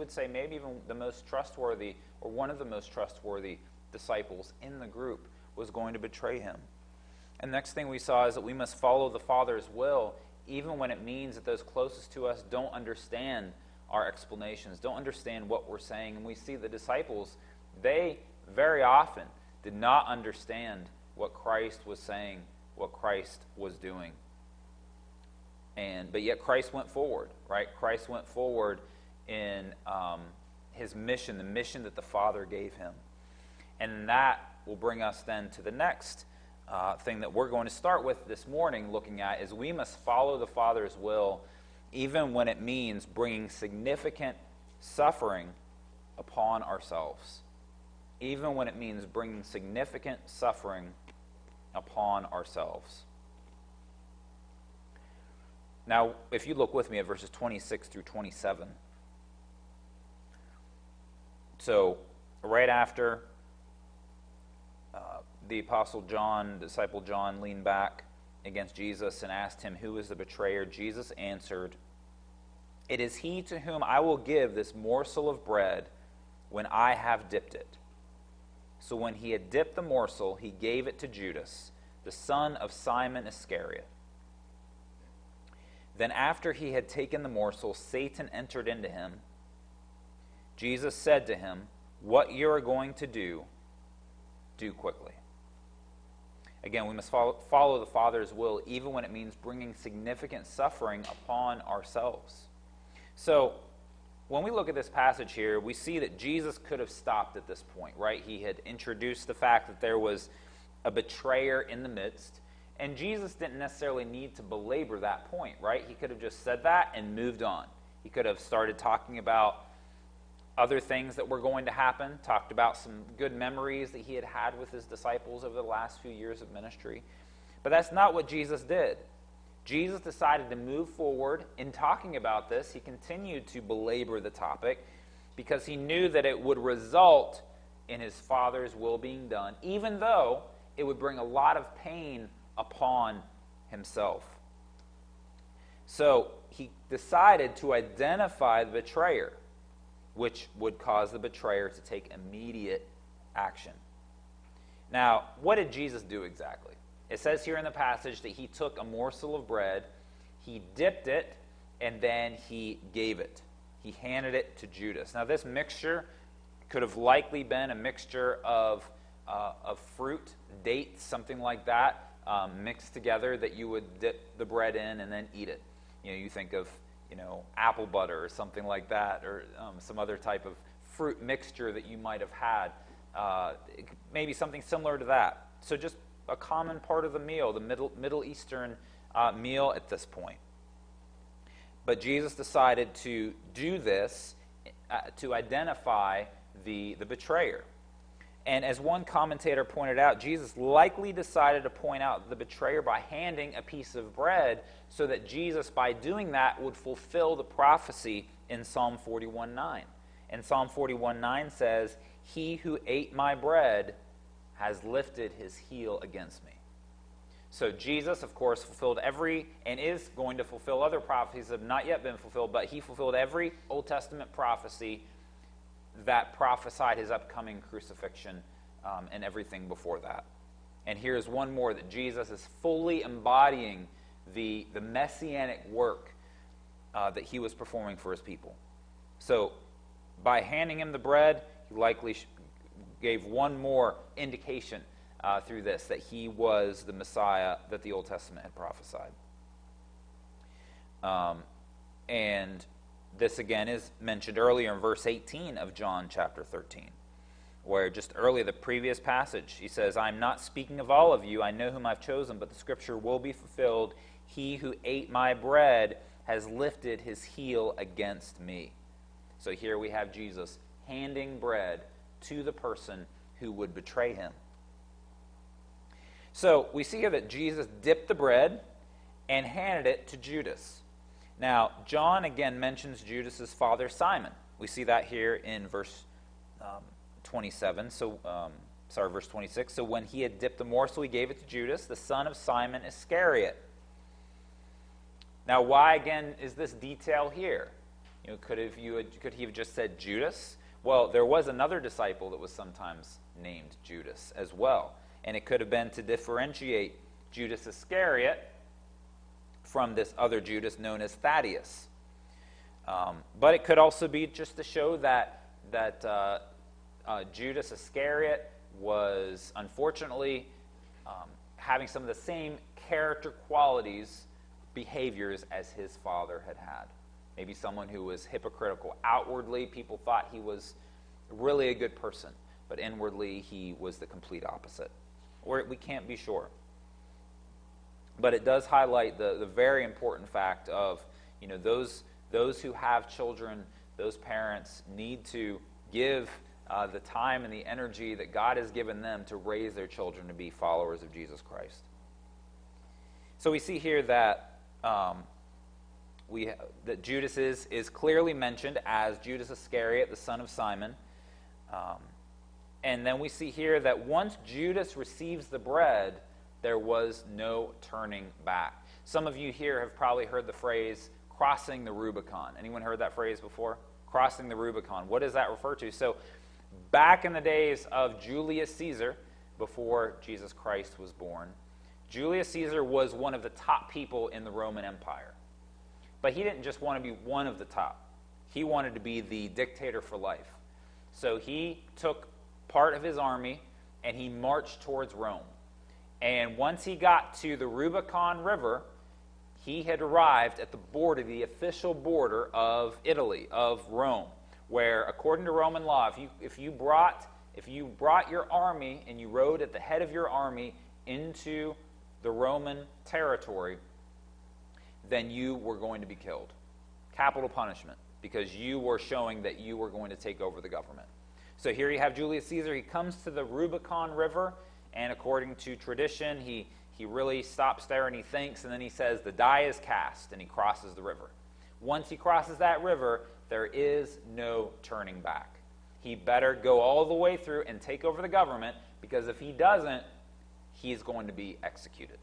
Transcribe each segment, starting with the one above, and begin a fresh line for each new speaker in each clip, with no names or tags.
would say maybe even the most trustworthy, or one of the most trustworthy disciples in the group, was going to betray him. And the next thing we saw is that we must follow the Father's will, even when it means that those closest to us don't understand our explanations, don't understand what we're saying. And we see the disciples, they very often did not understand what Christ was saying, what Christ was doing. But yet Christ went forward, right? Christ went forward in his mission, the mission that the Father gave him. And that will bring us then to the next thing that we're going to start with this morning looking at, is we must follow the Father's will even when it means bringing significant suffering upon ourselves. Even when it means bringing significant suffering upon ourselves. Now, if you look with me at verses 26 through 27. So, right after the Apostle John, disciple John, leaned back against Jesus and asked him, "Who is the betrayer?" Jesus answered, "It is he to whom I will give this morsel of bread when I have dipped it." So when he had dipped the morsel, he gave it to Judas, the son of Simon Iscariot. Then after he had taken the morsel, Satan entered into him. Jesus said to him, "What you are going to do, do quickly." Again, we must follow the Father's will even when it means bringing significant suffering upon ourselves. So, when we look at this passage here, we see that Jesus could have stopped at this point, right? He had introduced the fact that there was a betrayer in the midst, and Jesus didn't necessarily need to belabor that point, right? He could have just said that and moved on. He could have started talking about other things that were going to happen, talked about some good memories that he had had with his disciples over the last few years of ministry. But that's not what Jesus did. Jesus decided to move forward in talking about this. He continued to belabor the topic because he knew that it would result in his Father's will being done, even though it would bring a lot of pain upon himself. So he decided to identify the betrayer, which would cause the betrayer to take immediate action. Now, what did Jesus do exactly? It says here in the passage that he took a morsel of bread, he dipped it, and then he gave it. He handed it to Judas. Now, this mixture could have likely been a mixture of fruit, dates, something like that, mixed together that you would dip the bread in and then eat it. You think of apple butter or something like that, or some other type of fruit mixture that you might have had. Maybe something similar to that. So just a common part of the meal, the Middle Eastern meal at this point. But Jesus decided to do this to identify the betrayer. And as one commentator pointed out, Jesus likely decided to point out the betrayer by handing a piece of bread so that Jesus, by doing that, would fulfill the prophecy in Psalm 41:9. And Psalm 41:9 says, "He who ate my bread has lifted his heel against me." So Jesus, of course, fulfilled and is going to fulfill other prophecies that have not yet been fulfilled, but he fulfilled every Old Testament prophecy that prophesied his upcoming crucifixion and everything before that. And here's one more, that Jesus is fully embodying the messianic work that he was performing for his people. So by handing him the bread, he likely gave one more indication through this, that he was the Messiah that the Old Testament had prophesied. And this again is mentioned earlier in verse 18 of John chapter 13, where just earlier, the previous passage, he says, "I'm not speaking of all of you, I know whom I've chosen, but the scripture will be fulfilled. He who ate my bread has lifted his heel against me." So here we have Jesus handing bread to the person who would betray him. So we see here that Jesus dipped the bread and handed it to Judas. Now, John again mentions Judas's father, Simon. We see that here in verse 27. Verse 26. So when he had dipped the morsel, he gave it to Judas, the son of Simon Iscariot. Now, why again is this detail here? Could he have just said Judas? Well, there was another disciple that was sometimes named Judas as well. And it could have been to differentiate Judas Iscariot from this other Judas known as Thaddeus. But it could also be just to show that Judas Iscariot was unfortunately having some of the same character qualities, behaviors as his father had had. Maybe someone who was hypocritical. Outwardly, people thought he was really a good person, but inwardly he was the complete opposite. Or we can't be sure. But it does highlight the very important fact of, those who have children, those parents need to give the time and the energy that God has given them to raise their children to be followers of Jesus Christ. So we see here that that Judas is clearly mentioned as Judas Iscariot, the son of Simon. And then we see here that once Judas receives the bread, there was no turning back. Some of you here have probably heard the phrase, crossing the Rubicon. Anyone heard that phrase before? Crossing the Rubicon. What does that refer to? So, back in the days of Julius Caesar, before Jesus Christ was born, Julius Caesar was one of the top people in the Roman Empire. But he didn't just want to be one of the top. He wanted to be the dictator for life. So he took part of his army and he marched towards Rome. And once he got to the Rubicon River, he had arrived at the border, the official border of Italy, of Rome, where according to Roman law, if you brought your army and you rode at the head of your army into the Roman territory, then you were going to be killed. Capital punishment, because you were showing that you were going to take over the government. So here you have Julius Caesar. He comes to the Rubicon River, and according to tradition, he really stops there and he thinks, and then he says, the die is cast, and he crosses the river. Once he crosses that river, there is no turning back. He better go all the way through and take over the government, because if he doesn't, he's going to be executed.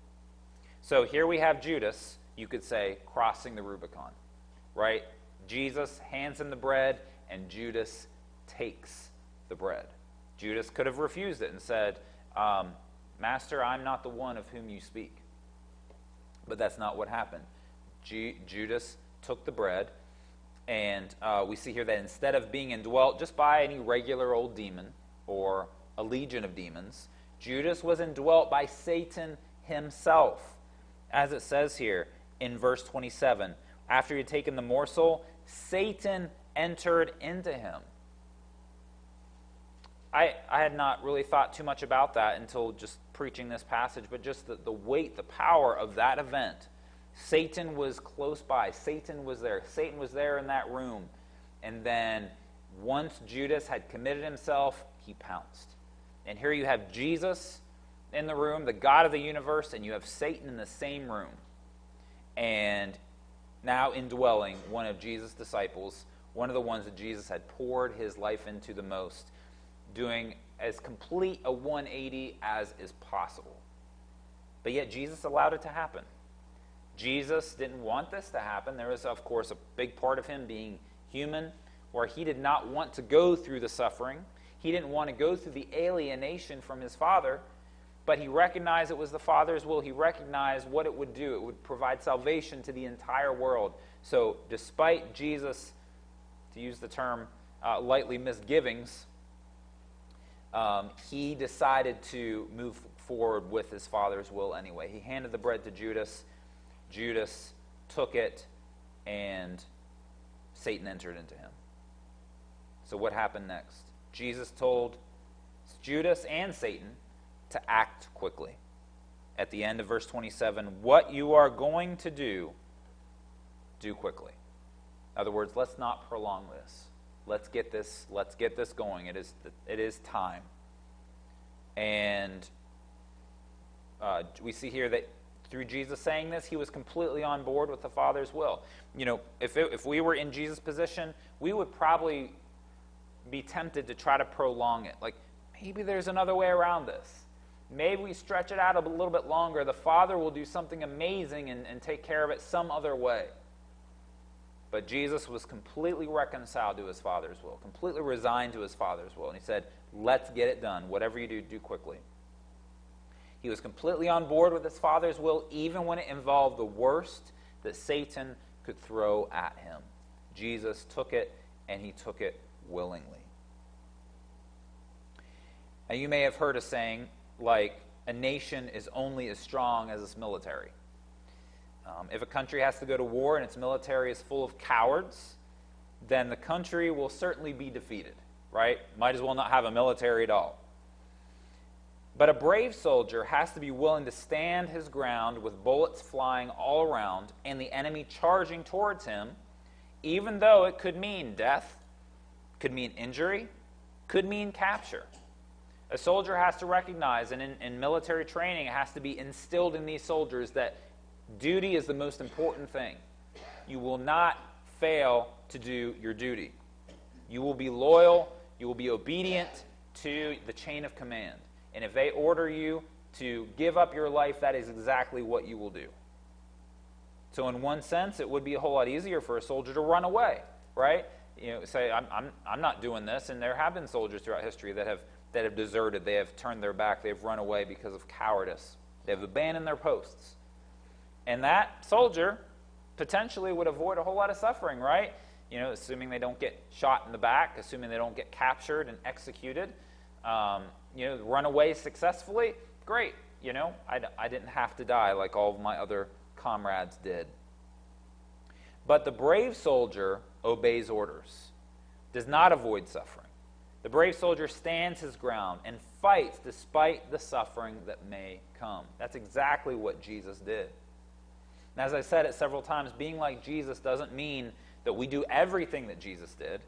So here we have Judas, you could say, crossing the Rubicon, right? Jesus hands him the bread, and Judas takes the bread. Judas could have refused it and said, Master, I'm not the one of whom you speak. But that's not what happened. Judas took the bread, and we see here that instead of being indwelt just by any regular old demon or a legion of demons, Judas was indwelt by Satan himself. As it says here in verse 27, after he had taken the morsel, Satan entered into him. I had not really thought too much about that until just preaching this passage, but just the weight, the power of that event. Satan was close by. Satan was there. Satan was there in that room. And then once Judas had committed himself, he pounced. And here you have Jesus in the room, the God of the universe, and you have Satan in the same room. And now indwelling one of Jesus' disciples, one of the ones that Jesus had poured his life into the most, doing as complete a 180 as is possible. But yet Jesus allowed it to happen. Jesus didn't want this to happen. There was, of course, a big part of him being human, where he did not want to go through the suffering. He didn't want to go through the alienation from his Father, but he recognized it was the Father's will. He recognized what it would do. It would provide salvation to the entire world. So despite Jesus, to use the term lightly, misgivings, he decided to move forward with his Father's will anyway. He handed the bread to Judas. Judas took it, and Satan entered into him. So what happened next? Jesus told Judas and Satan to act quickly. At the end of verse 27, what you are going to do, do quickly. In other words, let's not prolong this. Let's get this going. It is time. And we see here that through Jesus saying this, he was completely on board with the Father's will. If we were in Jesus' position, we would probably be tempted to try to prolong it. Like, maybe there's another way around this. Maybe we stretch it out a little bit longer. The Father will do something amazing and take care of it some other way. But Jesus was completely reconciled to his Father's will, completely resigned to his Father's will. And he said, let's get it done. Whatever you do, do quickly. He was completely on board with his Father's will, even when it involved the worst that Satan could throw at him. Jesus took it, and he took it willingly. Now, you may have heard a saying like, a nation is only as strong as its military. If a country has to go to war and its military is full of cowards, then the country will certainly be defeated, right? Might as well not have a military at all. But a brave soldier has to be willing to stand his ground with bullets flying all around and the enemy charging towards him, even though it could mean death, could mean injury, could mean capture. A soldier has to recognize, and in military training, it has to be instilled in these soldiers that duty is the most important thing. You will not fail to do your duty. You will be loyal, you will be obedient to the chain of command. And if they order you to give up your life, that is exactly what you will do. So in one sense, it would be a whole lot easier for a soldier to run away, right? Say, I'm not doing this, and there have been soldiers throughout history that have deserted, they have turned their back, they have run away because of cowardice. They have abandoned their posts. And that soldier potentially would avoid a whole lot of suffering, right? Assuming they don't get shot in the back, assuming they don't get captured and executed, run away successfully, great. I didn't have to die like all of my other comrades did. But the brave soldier obeys orders, does not avoid suffering. The brave soldier stands his ground and fights despite the suffering that may come. That's exactly what Jesus did. And as I said it several times, being like Jesus doesn't mean that we do everything that Jesus did,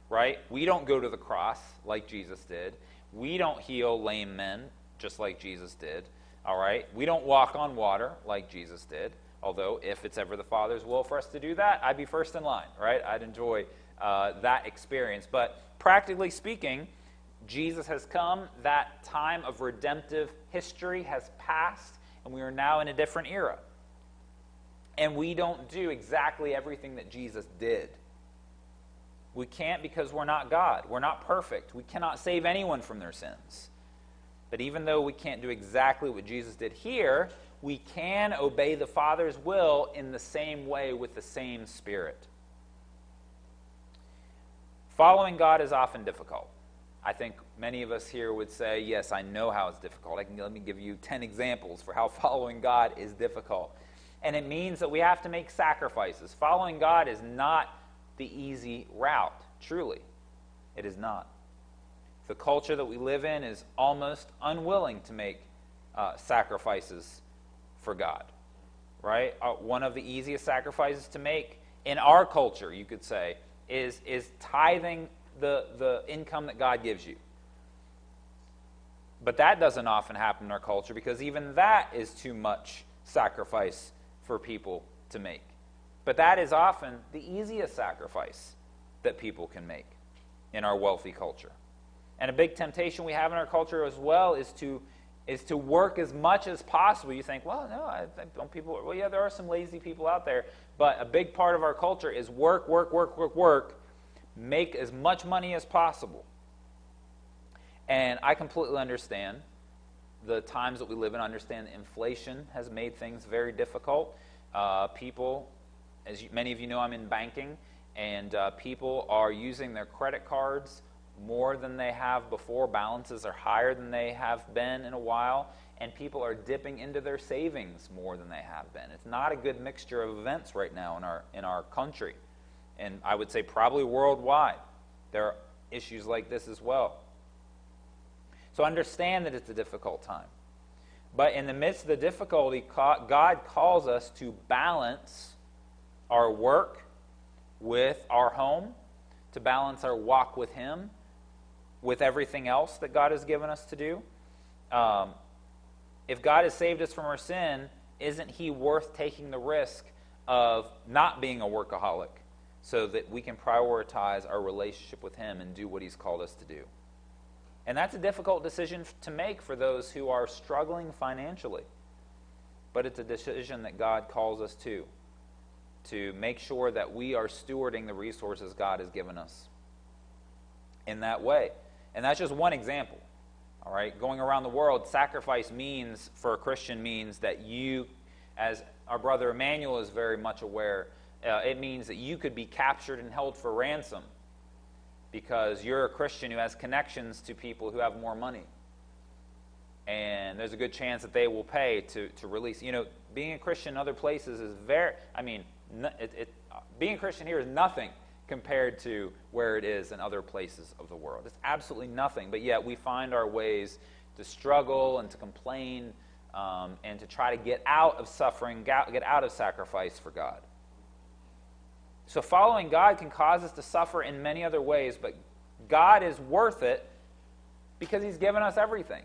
right? We don't go to the cross like Jesus did. We don't heal lame men just like Jesus did, all right? We don't walk on water like Jesus did, although if it's ever the Father's will for us to do that, I'd be first in line, right? I'd enjoy that experience. But practically speaking, Jesus has come, that time of redemptive history has passed, and we are now in a different era. And we don't do exactly everything that Jesus did. We can't because we're not God. We're not perfect. We cannot save anyone from their sins. But even though we can't do exactly what Jesus did here, we can obey the Father's will in the same way with the same Spirit. Following God is often difficult. I think many of us here would say, yes, I know how it's difficult. Let me give you 10 examples for how following God is difficult. And it means that we have to make sacrifices. Following God is not the easy route, truly. It is not. The culture that we live in is almost unwilling to make sacrifices for God, right? One of the easiest sacrifices to make in our culture, you could say, is tithing the income that God gives you. But that doesn't often happen in our culture because even that is too much sacrifice for people to make. But that is often the easiest sacrifice that people can make in our wealthy culture. And a big temptation we have in our culture as well is to work as much as possible. You think, well, no, don't people. Well, yeah, there are some lazy people out there, but a big part of our culture is work, make as much money as possible. And I completely understand the times that we live in. Understand that inflation has made things very difficult. People, many of you know, I'm in banking, and people are using their credit cards more than they have before. Balances are higher than they have been in a while, and people are dipping into their savings more than they have been. It's not a good mixture of events right now in our country, and I would say probably worldwide. There are issues like this as well. So understand that it's a difficult time. But in the midst of the difficulty, God calls us to balance our work with our home, to balance our walk with Him, with everything else that God has given us to do. If God has saved us from our sin, isn't He worth taking the risk of not being a workaholic so that we can prioritize our relationship with Him and do what He's called us to do? And that's a difficult decision to make for those who are struggling financially. But it's a decision that God calls us to. to make sure that we are stewarding the resources God has given us in that way. And that's just one example. All right, going around the world, sacrifice means, for a Christian, means that you, as our brother Emmanuel is very much aware, it means that you could be captured and held for ransom because you're a Christian who has connections to people who have more money. And there's a good chance that they will pay to release. You know, being a Christian in other places is being a Christian here is nothing compared to where it is in other places of the world. It's absolutely nothing, but yet we find our ways to struggle and to complain and to try to get out of suffering, get out of sacrifice for God. So following God can cause us to suffer in many other ways, but God is worth it because He's given us everything.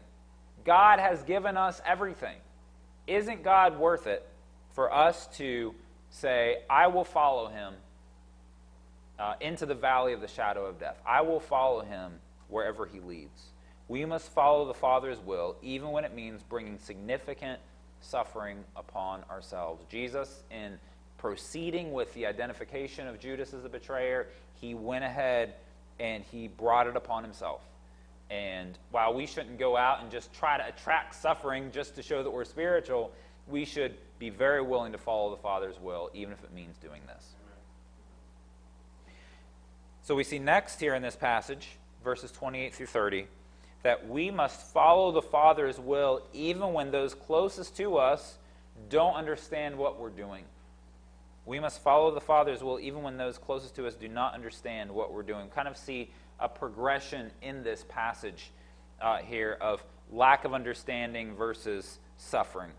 God has given us everything. Isn't God worth it for us to say, I will follow Him into the valley of the shadow of death? I will follow Him wherever He leads. We must follow the Father's will, even when it means bringing significant suffering upon ourselves. Jesus, in proceeding with the identification of Judas as the betrayer, He went ahead and He brought it upon Himself. And while we shouldn't go out and just try to attract suffering just to show that we're spiritual, we should be very willing to follow the Father's will, even if it means doing this. So we see next here in this passage, verses 28 through 30, that we must follow the Father's will even when those closest to us don't understand what we're doing. We must follow the Father's will even when those closest to us do not understand what we're doing. Kind of see a progression in this passage here of lack of understanding versus suffering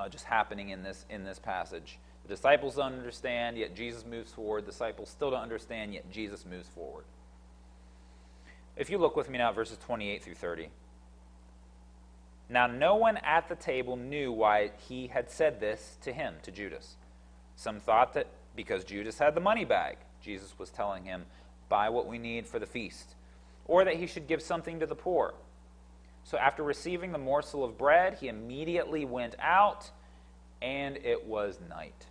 just happening in this passage. The disciples don't understand, yet Jesus moves forward. The disciples still don't understand, yet Jesus moves forward. If you look with me now at verses 28 through 30. Now no one at the table knew why he had said this to him, to Judas. Some thought that because Judas had the money bag, Jesus was telling him, buy what we need for the feast, or that he should give something to the poor. So after receiving the morsel of bread, he immediately went out, and it was night.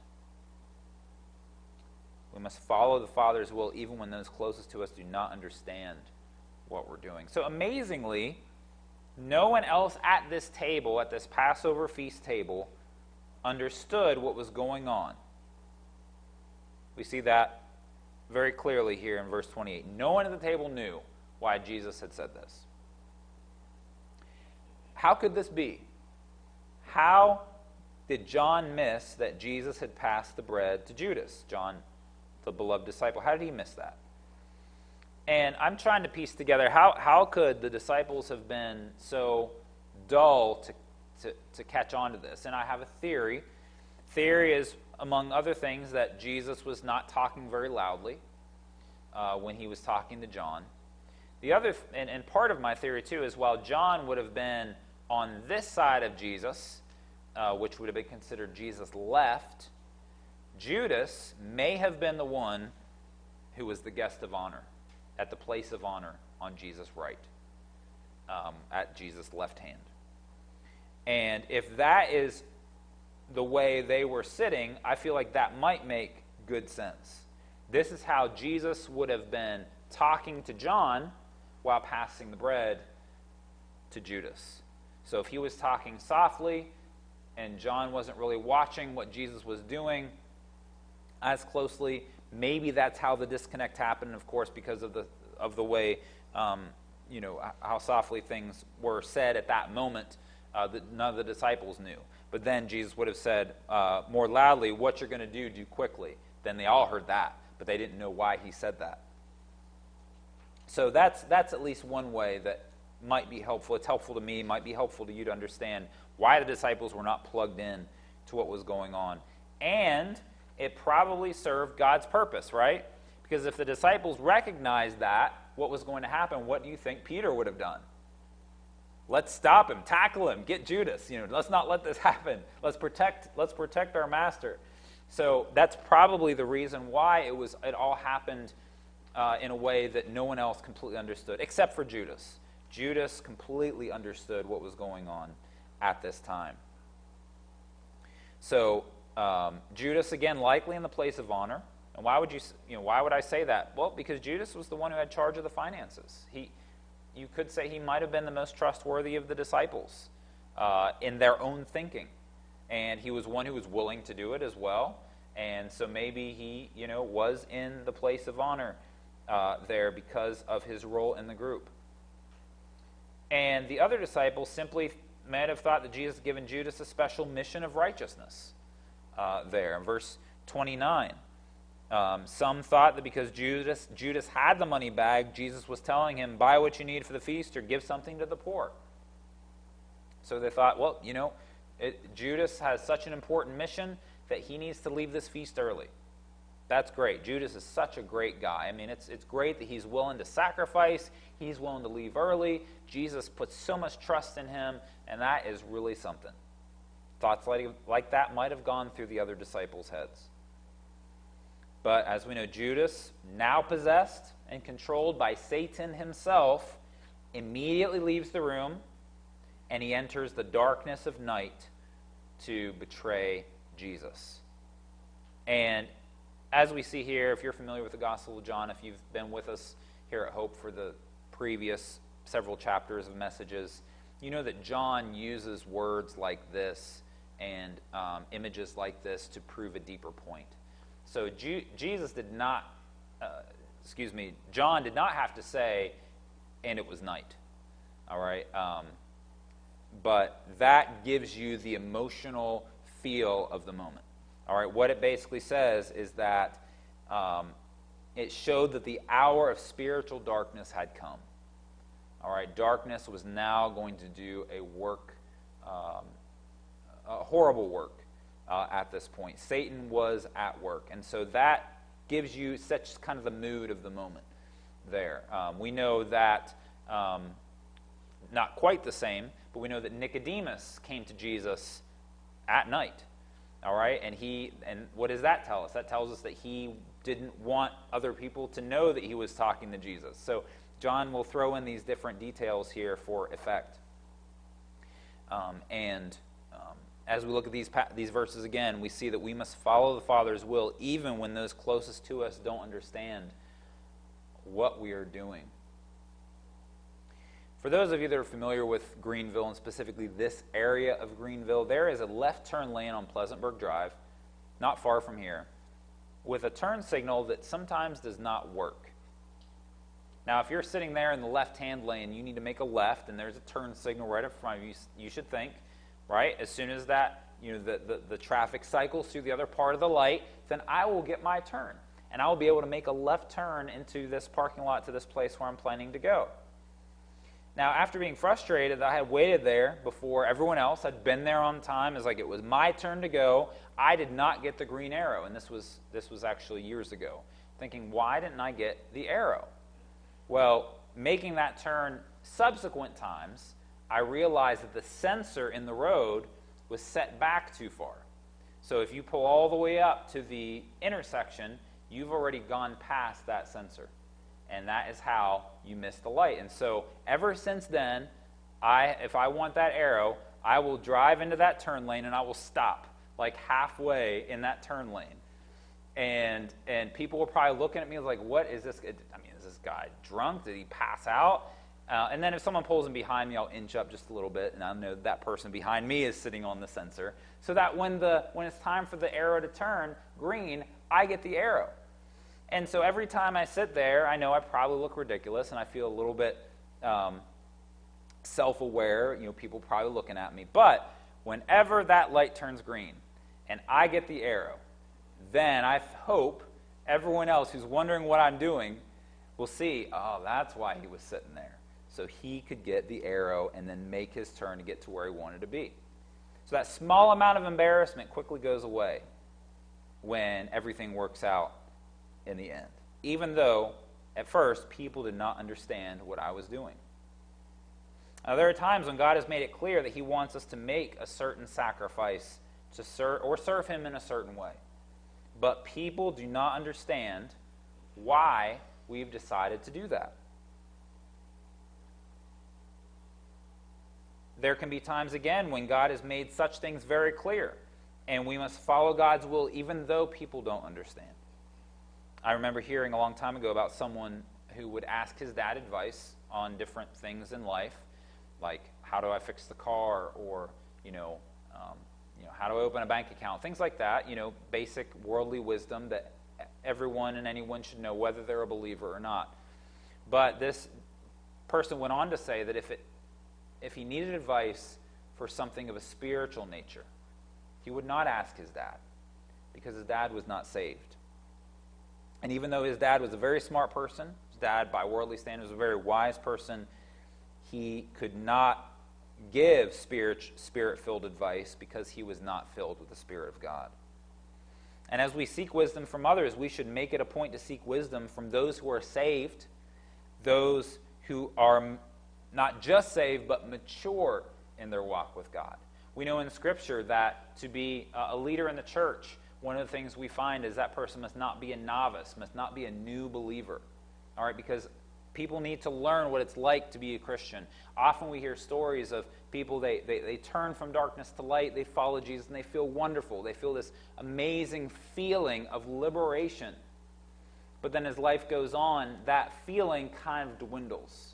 We must follow the Father's will even when those closest to us do not understand what we're doing. So amazingly, no one else at this table, at this Passover feast table, understood what was going on. We see that very clearly here in verse 28. No one at the table knew why Jesus had said this. How could this be? How did John miss that Jesus had passed the bread to Judas? John, the beloved disciple. How did he miss that? And I'm trying to piece together how could the disciples have been so dull to catch on to this? And I have a theory. Theory is, among other things, that Jesus was not talking very loudly when he was talking to John. The other, and part of my theory too, is while John would have been on this side of Jesus, which would have been considered Jesus' left, Judas may have been the one who was the guest of honor, at the place of honor on Jesus' right, at Jesus' left hand. And if that is the way they were sitting, I feel like that might make good sense. This is how Jesus would have been talking to John while passing the bread to Judas. So if he was talking softly and John wasn't really watching what Jesus was doing as closely, maybe that's how the disconnect happened, of course, because of the way, how softly things were said at that moment, that none of the disciples knew. But then Jesus would have said more loudly, what you're going to do quickly. Then they all heard that, but they didn't know why he said that. So that's at least one way that might be helpful. It's helpful to me, might be helpful to you to understand why the disciples were not plugged in to what was going on. And it probably served God's purpose, right? Because if the disciples recognized that, what was going to happen, what do you think Peter would have done? Let's stop him, tackle him, get Judas. Let's not let this happen. Let's protect our master. So that's probably the reason why it all happened in a way that no one else completely understood, except for Judas. Judas completely understood what was going on at this time. So Judas, again, likely in the place of honor. And why would I say that? Well, because Judas was the one who had charge of the finances. You could say he might have been the most trustworthy of the disciples in their own thinking. And he was one who was willing to do it as well. And so maybe he, was in the place of honor there because of his role in the group. And the other disciples simply might have thought that Jesus had given Judas a special mission of righteousness there. In verse 29, some thought that because Judas had the money bag, Jesus was telling him, buy what you need for the feast or give something to the poor. So they thought, well, Judas has such an important mission that he needs to leave this feast early. That's great. Judas is such a great guy. I mean, it's great that he's willing to sacrifice. He's willing to leave early. Jesus puts so much trust in him, and that is really something. Thoughts like that might have gone through the other disciples' heads. But as we know, Judas, now possessed and controlled by Satan himself, immediately leaves the room, and he enters the darkness of night to betray Jesus. And as we see here, if you're familiar with the Gospel of John, if you've been with us here at Hope for the previous several chapters of messages, you know that John uses words like this and images like this to prove a deeper point. So John did not have to say, and it was night. All right? But that gives you the emotional feel of the moment. All right, what it basically says is that it showed that the hour of spiritual darkness had come. All right, darkness was now going to do a horrible work at this point. Satan was at work, and so that gives you such kind of the mood of the moment there. We know that, not quite the same, but we know that Nicodemus came to Jesus at night. All right, and what does that tell us? That tells us that he didn't want other people to know that he was talking to Jesus. So John will throw in these different details here for effect. As we look at these verses again, we see that we must follow the Father's will even when those closest to us don't understand what we are doing. For those of you that are familiar with Greenville, and specifically this area of Greenville, there is a left turn lane on Pleasantburg Drive, not far from here, with a turn signal that sometimes does not work. Now, if you're sitting there in the left-hand lane, you need to make a left, and there's a turn signal right in front of you. You should think, right, as soon as that, the traffic cycles through the other part of the light, then I will get my turn, and I will be able to make a left turn into this parking lot to this place where I'm planning to go. Now, after being frustrated that I had waited there before everyone else had been there on time, it was my turn to go, I did not get the green arrow, and this was actually years ago. Thinking, why didn't I get the arrow? Well, making that turn subsequent times, I realized that the sensor in the road was set back too far. So if you pull all the way up to the intersection, you've already gone past that sensor. And that is how you miss the light. And so ever since then, if I want that arrow, I will drive into that turn lane and I will stop like halfway in that turn lane. And people were probably looking at me like, what is this? I mean, is this guy drunk? Did he pass out? And then if someone pulls in behind me, I'll inch up just a little bit, and I know that person behind me is sitting on the sensor, so that when it's time for the arrow to turn green, I get the arrow. And so every time I sit there, I know I probably look ridiculous, and I feel a little bit self-aware. People probably looking at me. But whenever that light turns green and I get the arrow, then I hope everyone else who's wondering what I'm doing will see, oh, that's why he was sitting there. So he could get the arrow and then make his turn to get to where he wanted to be. So that small amount of embarrassment quickly goes away when everything works out in the end, even though at first people did not understand what I was doing. Now, there are times when God has made it clear that he wants us to make a certain sacrifice to serve him in a certain way. But people do not understand why we've decided to do that. There can be times, again, when God has made such things very clear. And we must follow God's will even though people don't understand. I remember hearing a long time ago about someone who would ask his dad advice on different things in life, like how do I fix the car, or how do I open a bank account, things like that, basic worldly wisdom that everyone and anyone should know whether they're a believer or not. But this person went on to say that if he needed advice for something of a spiritual nature, he would not ask his dad, because his dad was not saved. And even though his dad was a very smart person, his dad, by worldly standards, was a very wise person, he could not give spirit-filled advice because he was not filled with the Spirit of God. And as we seek wisdom from others, we should make it a point to seek wisdom from those who are saved, those who are not just saved, but mature in their walk with God. We know in Scripture that to be a leader in the church, one of the things we find is that person must not be a novice, must not be a new believer. All right, because people need to learn what it's like to be a Christian. Often we hear stories of people, they turn from darkness to light, they follow Jesus, and they feel wonderful. They feel this amazing feeling of liberation. But then as life goes on, that feeling kind of dwindles.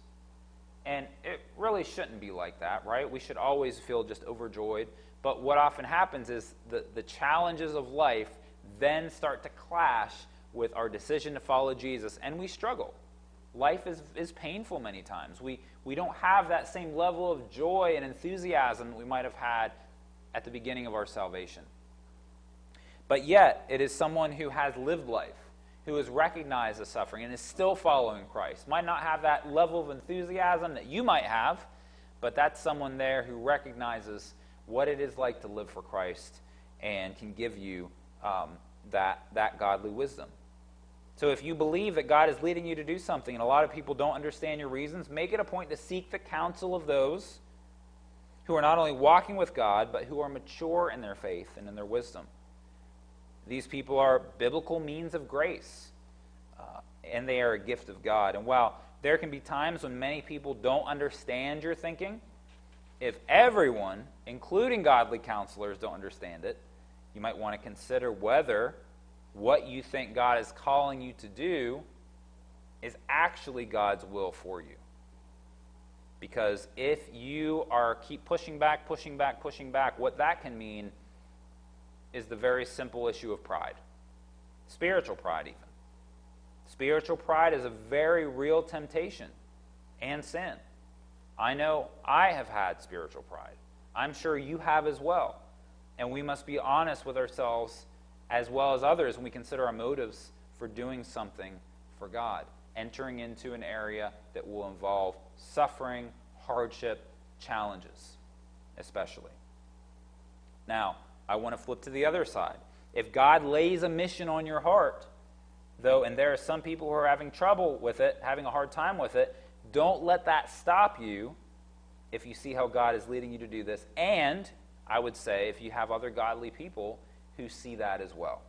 And it really shouldn't be like that, right? We should always feel just overjoyed. But what often happens is the challenges of life then start to clash with our decision to follow Jesus, and we struggle. Life is painful many times. We don't have that same level of joy and enthusiasm that we might have had at the beginning of our salvation. But yet, it is someone who has lived life, who has recognized the suffering and is still following Christ. Might not have that level of enthusiasm that you might have, but that's someone there who recognizes what it is like to live for Christ and can give you that godly wisdom. So if you believe that God is leading you to do something and a lot of people don't understand your reasons, make it a point to seek the counsel of those who are not only walking with God, but who are mature in their faith and in their wisdom. These people are biblical means of grace, and they are a gift of God. And while there can be times when many people don't understand your thinking, if everyone, including godly counselors, don't understand it, you might want to consider whether what you think God is calling you to do is actually God's will for you. Because if you keep pushing back, what that can mean is the very simple issue of pride. Spiritual pride, even. Spiritual pride is a very real temptation and sin. I know I have had spiritual pride. I'm sure you have as well. And we must be honest with ourselves as well as others when we consider our motives for doing something for God, entering into an area that will involve suffering, hardship, challenges, especially. Now, I want to flip to the other side. If God lays a mission on your heart, though, and there are some people who are having trouble with it, having a hard time with it, don't let that stop you if you see how God is leading you to do this. And I would say if you have other godly people who see that as well,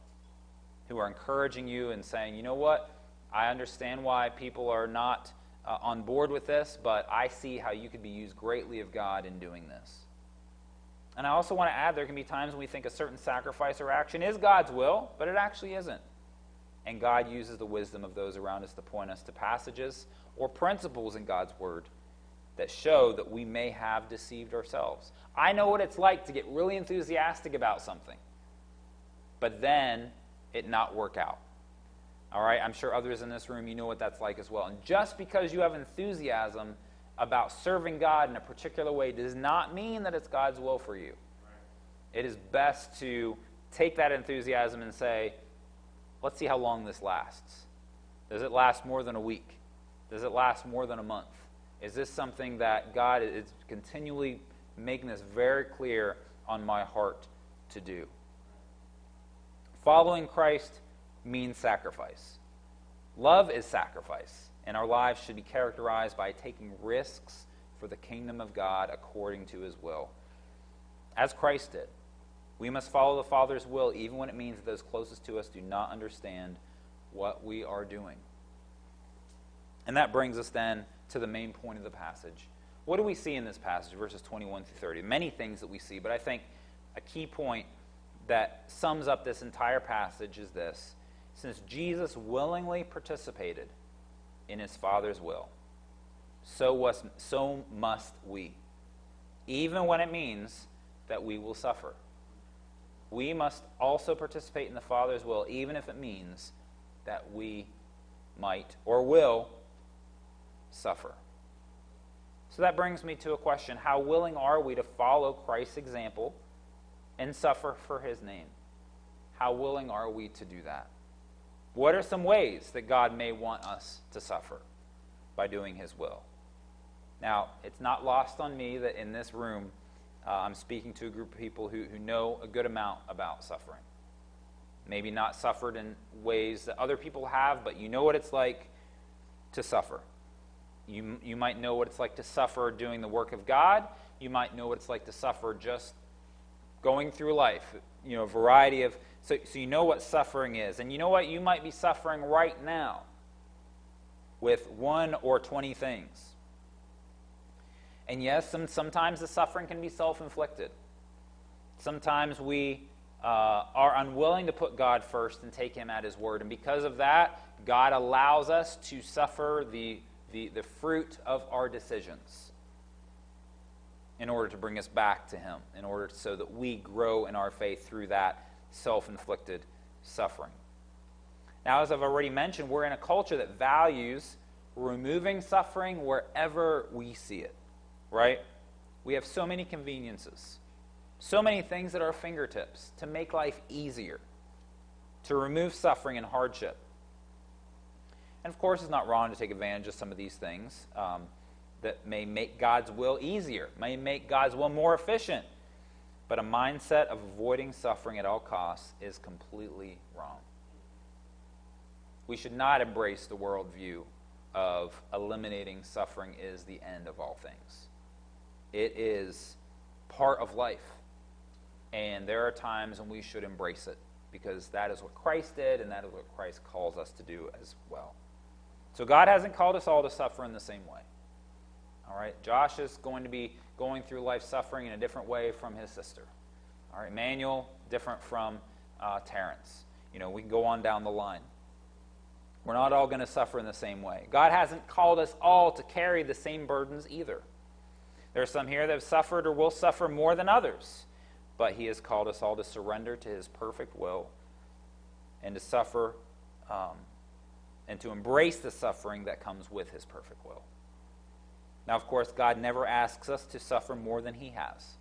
who are encouraging you and saying, you know what, I understand why people are not on board with this, but I see how you could be used greatly of God in doing this. And I also want to add, there can be times when we think a certain sacrifice or action is God's will, but it actually isn't. And God uses the wisdom of those around us to point us to passages or principles in God's Word that show that we may have deceived ourselves. I know what it's like to get really enthusiastic about something, but then it not work out. All right, I'm sure others in this room, you know what that's like as well. And just because you have enthusiasm about serving God in a particular way does not mean that it's God's will for you. It is best to take that enthusiasm and say, let's see how long this lasts. Does it last more than a week? Does it last more than a month? Is this something that God is continually making this very clear on my heart to do? Following Christ means sacrifice. Love is sacrifice, and our lives should be characterized by taking risks for the kingdom of God according to His will. As Christ did, we must follow the Father's will even when it means that those closest to us do not understand what we are doing. And that brings us then to the main point of the passage. What do we see in this passage, verses 21 through 30? Many things that we see, but I think a key point that sums up this entire passage is this: since Jesus willingly participated in his Father's will, so must we, even when it means that we will suffer. We must also participate in the Father's will, even if it means that we might or will suffer. So that brings me to a question: how willing are we to follow Christ's example and suffer for his name? How willing are we to do that? What are some ways that God may want us to suffer by doing his will? Now, it's not lost on me that in this room, I'm speaking to a group of people who know a good amount about suffering. Maybe not suffered in ways that other people have, but you know what it's like to suffer. You might know what it's like to suffer doing the work of God. You might know what it's like to suffer just going through life. A variety of... So you know what suffering is. And you know what? You might be suffering right now with 1 or 20 things. And yes, sometimes the suffering can be self-inflicted. Sometimes we are unwilling to put God first and take him at his word. And because of that, God allows us to suffer the fruit of our decisions in order to bring us back to him, in order so that we grow in our faith through that self-inflicted suffering. Now, as I've already mentioned, we're in a culture that values removing suffering wherever we see it, right? We have so many conveniences, so many things at our fingertips to make life easier, to remove suffering and hardship. And of course, it's not wrong to take advantage of some of these things that may make God's will easier, may make God's will more efficient. But a mindset of avoiding suffering at all costs is completely wrong. We should not embrace the worldview of eliminating suffering is the end of all things. It is part of life. And there are times when we should embrace it, because that is what Christ did, and that is what Christ calls us to do as well. So God hasn't called us all to suffer in the same way. All right, Josh is going to be going through life suffering in a different way from his sister. All right, Emmanuel, different from Terrence. We can go on down the line. We're not all going to suffer in the same way. God hasn't called us all to carry the same burdens either. There are some here that have suffered or will suffer more than others, but he has called us all to surrender to his perfect will and to suffer and to embrace the suffering that comes with his perfect will. Now, of course, God never asks us to suffer more than he has.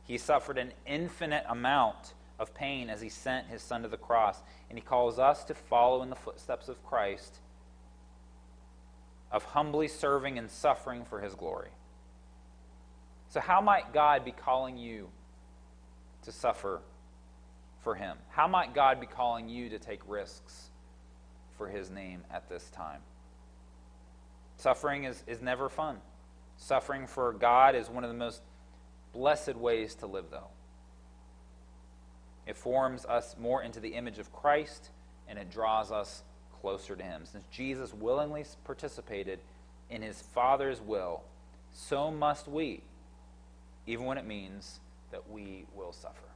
He suffered an infinite amount of pain as he sent his son to the cross, and he calls us to follow in the footsteps of Christ, of humbly serving and suffering for his glory. So how might God be calling you to suffer for him? How might God be calling you to take risks for his name at this time? Suffering is never fun. Suffering for God is one of the most blessed ways to live, though. It forms us more into the image of Christ, and it draws us closer to him. Since Jesus willingly participated in his Father's will, so must we, even when it means that we will suffer.